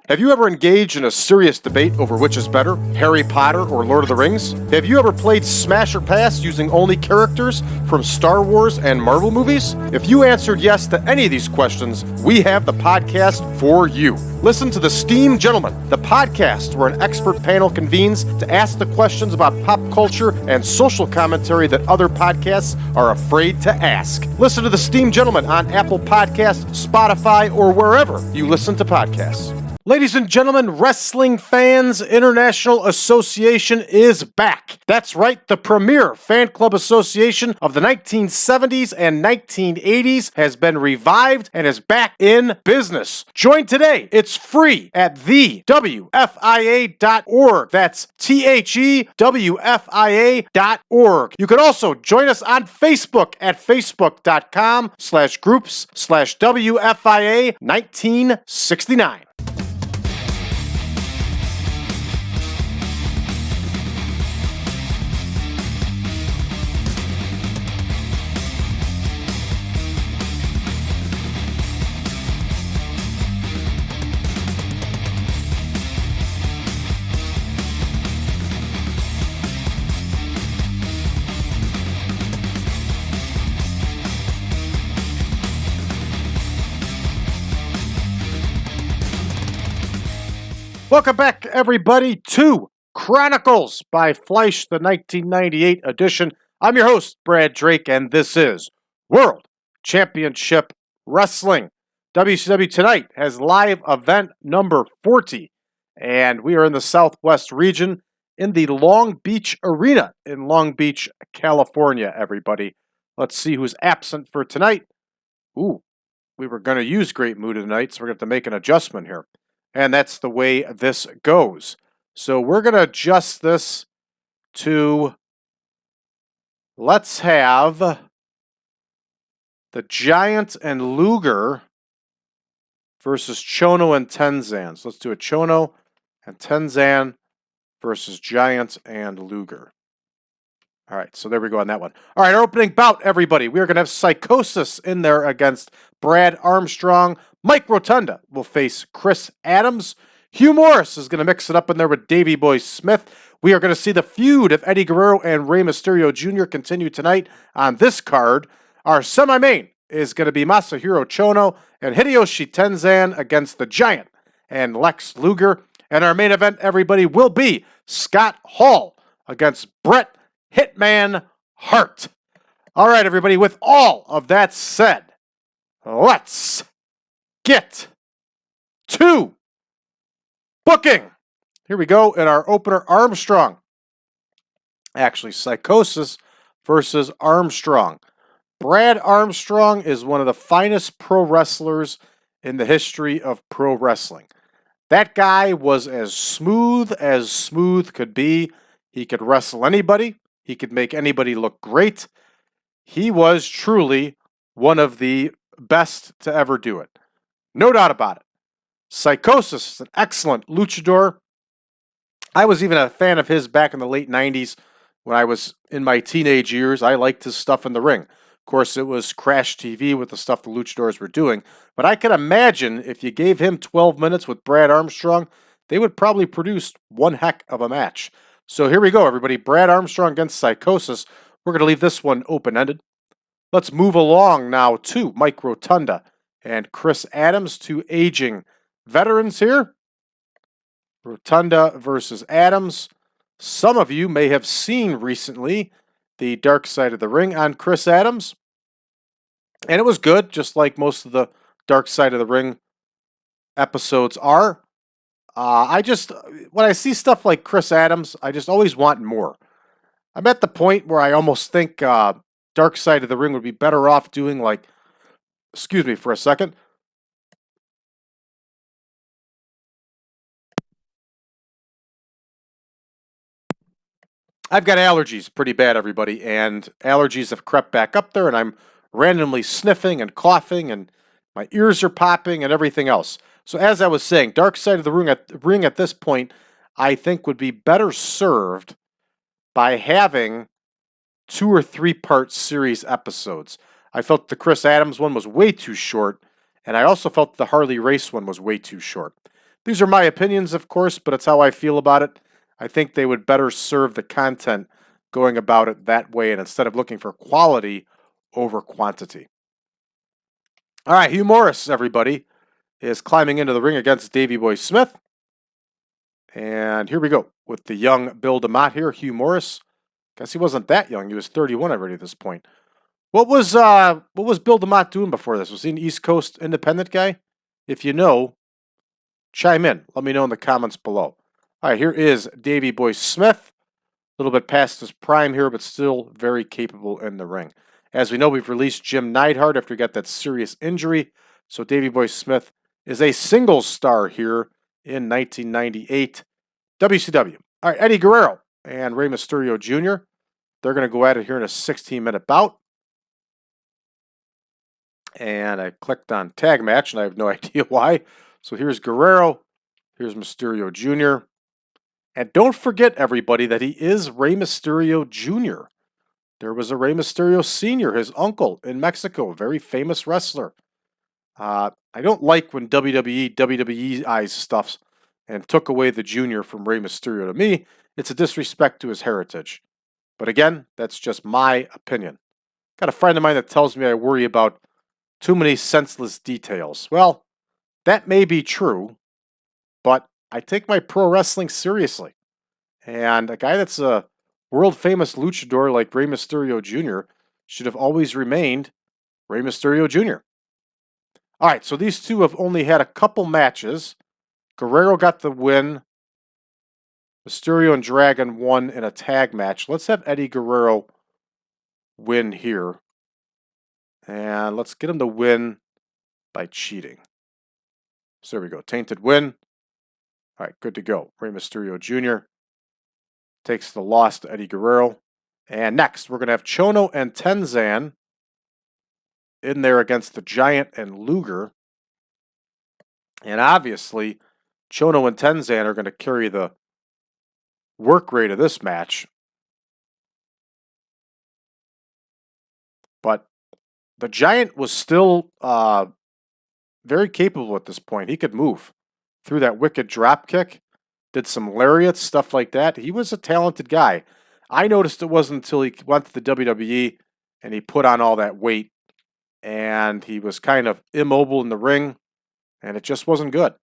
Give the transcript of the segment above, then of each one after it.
Have you ever engaged in a serious debate over which is better, Harry Potter or Lord of the Rings? Have you ever played Smash or Pass using only characters from Star Wars and Marvel movies? If you answered yes to any of these questions, we have the podcast for you. Listen to The Steam Gentlemen, the podcast where an expert panel convenes to ask the questions about pop culture and social commentary that other podcasts are afraid to ask. Listen to The Steam Gentlemen on Apple Podcasts, Spotify, or wherever you listen to podcasts. Ladies and gentlemen, Wrestling Fans International Association is back. That's right, the premier fan club association of the 1970s and 1980s has been revived and is back in business. Join today. It's free at thewfia.org. That's thewfia.org. You can also join us on Facebook at facebook.com/groups/WFIA 1969. Welcome back, everybody, to Chronicles by Fleisch, the 1998 edition. I'm your host, Brad Drake, and this is World Championship Wrestling. WCW tonight has live event number 40, and we are in the Southwest region in the Long Beach Arena in Long Beach, California, everybody. Let's see who's absent for tonight. Ooh, we were going to use Great Muta tonight, so we're going to have to make an adjustment here. And that's the way this goes. So we're going to adjust this to, let's have the Giant and Luger versus Chono and Tenzan. So let's do a Chono and Tenzan versus Giant and Luger. All right, so there we go on that one. All right, our opening bout, everybody. We are going to have Psychosis in there against Brad Armstrong. Mike Rotunda will face Chris Adams. Hugh Morrus is going to mix it up in there with Davey Boy Smith. We are going to see the feud of Eddie Guerrero and Rey Mysterio Jr. continue tonight on this card. Our semi-main is going to be Masahiro Chono and Hideyoshi Tenzan against the Giant and Lex Luger. And our main event, everybody, will be Scott Hall against BRET HITMAN Hart. All right, everybody, with all of that said, let's get to booking. Here we go in our opener, Armstrong. Actually, Psychosis versus Armstrong. Brad Armstrong is one of the finest pro wrestlers in the history of pro wrestling. That guy was as smooth could be. He could wrestle anybody. He could make anybody look great. He was truly one of the best to ever do it. No doubt about it. Psychosis is an excellent luchador. I was even a fan of his back in the late 90s when I was in my teenage years. I liked his stuff in the ring. Of course, it was Crash TV with the stuff the luchadors were doing. But I can imagine if you gave him 12 minutes with Brad Armstrong, they would probably produce one heck of a match. So here we go, everybody. Brad Armstrong against Psychosis. We're going to leave this one open-ended. Let's move along now to Mike Rotunda and Chris Adams, two aging veterans here. Rotunda versus Adams. Some of you may have seen recently the Dark Side of the Ring on Chris Adams. And it was good, just like most of the Dark Side of the Ring episodes are. When I see stuff like Chris Adams, I just always want more. I'm at the point where I almost think Dark Side of the Ring would be better off doing like, excuse me for a second. I've got allergies pretty bad, everybody, and allergies have crept back up there, and I'm randomly sniffing and coughing, and my ears are popping and everything else. So as I was saying, Dark Side of the Ring at this point, I think would be better served by having 2 or 3 part series episodes. I felt the Chris Adams one was way too short, and I also felt the Harley Race one was way too short. These are my opinions, of course, but it's how I feel about it. I think they would better serve the content going about it that way and instead of looking for quality over quantity. All right, Hugh Morrus, everybody, is climbing into the ring against Davey Boy Smith. And here we go with the young Bill DeMott here, Hugh Morrus. Guess he wasn't that young. He was 31 already at this point. What was Bill DeMott doing before this? Was he an East Coast independent guy? If you know, chime in. Let me know in the comments below. All right, here is Davey Boy Smith. A little bit past his prime here, but still very capable in the ring. As we know, we've released Jim Neidhart after he got that serious injury. So Davey Boy Smith is a singles star here in 1998. WCW. All right, Eddie Guerrero and Rey Mysterio Jr. They're going to go at it here in a 16-minute bout. And I clicked on tag match, and I have no idea why. So here's Guerrero. Here's Mysterio Jr. And don't forget, everybody, that he is Rey Mysterio Jr. There was a Rey Mysterio Sr., his uncle, in Mexico, a very famous wrestler. I don't like when WWE stuff and took away the Jr. from Rey Mysterio. To me, it's a disrespect to his heritage. But again, that's just my opinion. Got a friend of mine that tells me I worry about too many senseless details. Well, that may be true, but I take my pro wrestling seriously. And a guy that's a world-famous luchador like Rey Mysterio Jr. should have always remained Rey Mysterio Jr. All right, so these two have only had a couple matches. Guerrero got the win. Mysterio and Dragon won in a tag match. Let's have Eddie Guerrero win here. And let's get him to win by cheating. So there we go. Tainted win. All right, good to go. Rey Mysterio Jr. takes the loss to Eddie Guerrero. And next, we're going to have Chono and Tenzan in there against the Giant and Luger. And obviously, Chono and Tenzan are going to carry the work rate of this match. But the Giant was still very capable at this point. He could move through that wicked drop kick, did some lariats, stuff like that. He was a talented guy. I noticed it wasn't until he went to the WWE and he put on all that weight and he was kind of immobile in the ring and it just wasn't good.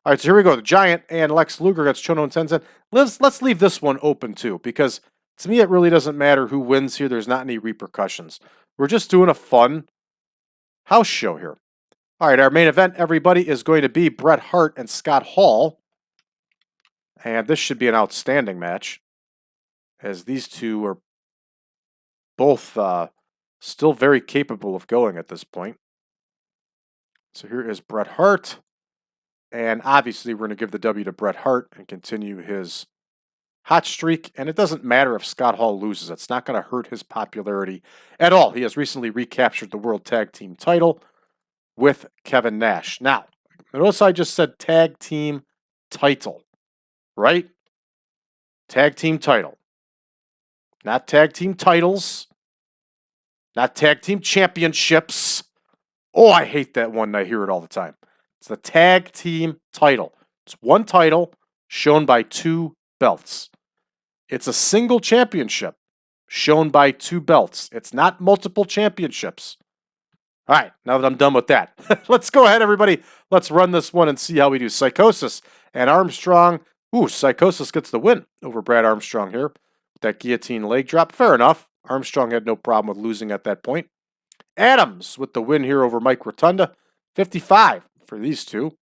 All right, so here we go. The Giant and Lex Luger against Chono and Tenzan. Let's leave this one open too, because to me it really doesn't matter who wins here. There's not any repercussions. We're just doing a fun house show here. All right, our main event, everybody, is going to be Bret Hart and Scott Hall. And this should be an outstanding match, as these two are both still very capable of going at this point. So here is Bret Hart. And obviously, we're going to give the W to Bret Hart and continue his hot streak. And it doesn't matter if Scott Hall loses. It's not going to hurt his popularity at all. He has recently recaptured the World Tag Team title with Kevin Nash. Now, notice I just said Tag Team title, right? Tag Team title. Not Tag Team titles. Not Tag Team championships. Oh, I hate that one. I hear it all the time. It's the Tag Team title. It's one title shown by two belts. It's a single championship shown by two belts. It's not multiple championships. All right, now that I'm done with that, let's go ahead, everybody. Let's run this one and see how we do. Psychosis and Armstrong. Ooh, Psychosis gets the win over Brad Armstrong here. That guillotine leg drop. Fair enough. Armstrong had no problem with losing at that point. Adams with the win here over Mike Rotunda. 55 for these two.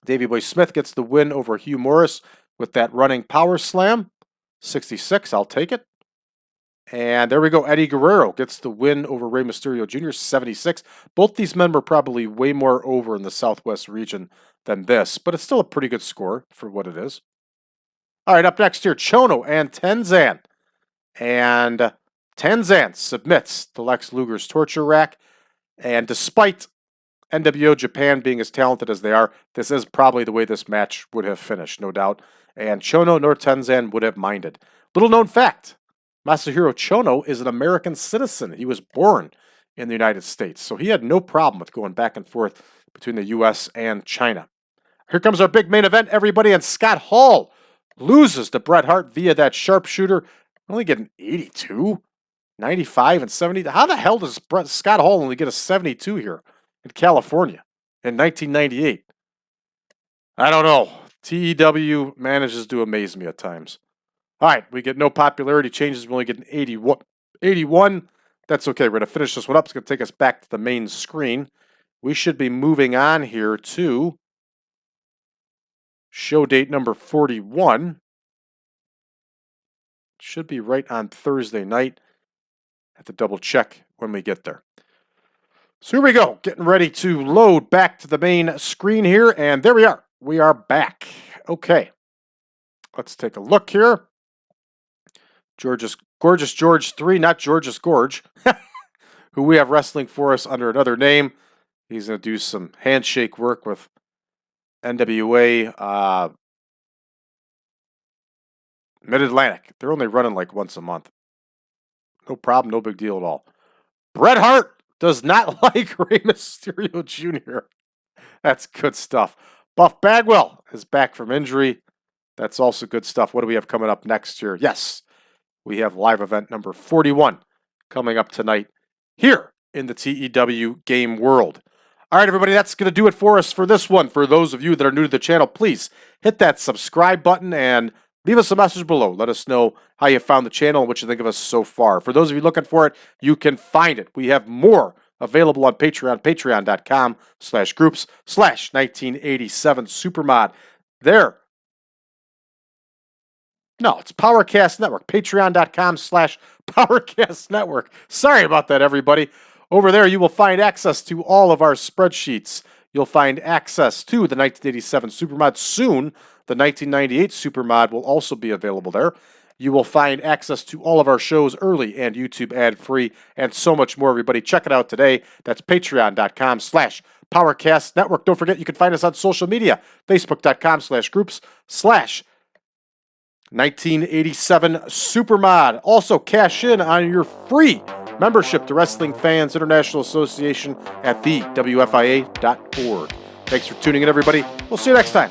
Davey Boy Smith gets the win over Hugh Morrus with that running power slam. 66, I'll take it. And there we go. Eddie Guerrero gets the win over Rey Mysterio Jr., 76. Both these men were probably way more over in the Southwest region than this, but it's still a pretty good score for what it is. All right, up next here, Chono and Tenzan. And Tenzan submits to Lex Luger's torture rack. And despite NWO Japan being as talented as they are, this is probably the way this match would have finished, no doubt. And Chono nor Tenzan would have minded. Little known fact, Masahiro Chono is an American citizen. He was born in the United States, so he had no problem with going back and forth between the U.S. and China. Here comes our big main event, everybody, and Scott Hall loses to Bret Hart via that sharpshooter. Only getting 82, 95, and 70. How the hell does Scott Hall only get a 72 here in California in 1998? I don't know. TEW manages to amaze me at times. All right, we get no popularity changes. We're only getting 81. That's okay. We're going to finish this one up. It's going to take us back to the main screen. We should be moving on here to show date number 41. Should be right on Thursday night. Have to double check when we get there. So here we go. Getting ready to load back to the main screen here. And there we are. We are back. Okay. Let's take a look here. Gorgeous George 3, not George's Gorge, who we have wrestling for us under another name. He's going to do some handshake work with NWA Mid-Atlantic. They're only running like once a month. No problem, no big deal at all. Bret Hart does not like Rey Mysterio Jr. That's good stuff. Buff Bagwell is back from injury. That's also good stuff. What do we have coming up next year? Yes, we have live event number 41 coming up tonight here in the TEW game world. All right, everybody, that's going to do it for us for this one. For those of you that are new to the channel, please hit that subscribe button and leave us a message below. Let us know how you found the channel and what you think of us so far. For those of you looking for it, you can find it. We have more available on Patreon, patreon.com/groups/1987 Supermod. There. No, it's Powercast Network. Patreon.com/Powercast Network. Sorry about that, everybody. Over there, you will find access to all of our spreadsheets. You'll find access to the 1987 Supermod. Soon, the 1998 Supermod will also be available there. You will find access to all of our shows early and YouTube ad-free and so much more, everybody. Check it out today. That's patreon.com/Powercast Network. Don't forget, you can find us on social media. Facebook.com/groups/1987 Supermod. Also, cash in on your free membership to Wrestling Fans International Association at thewfia.org. Thanks for tuning in, everybody. We'll see you next time.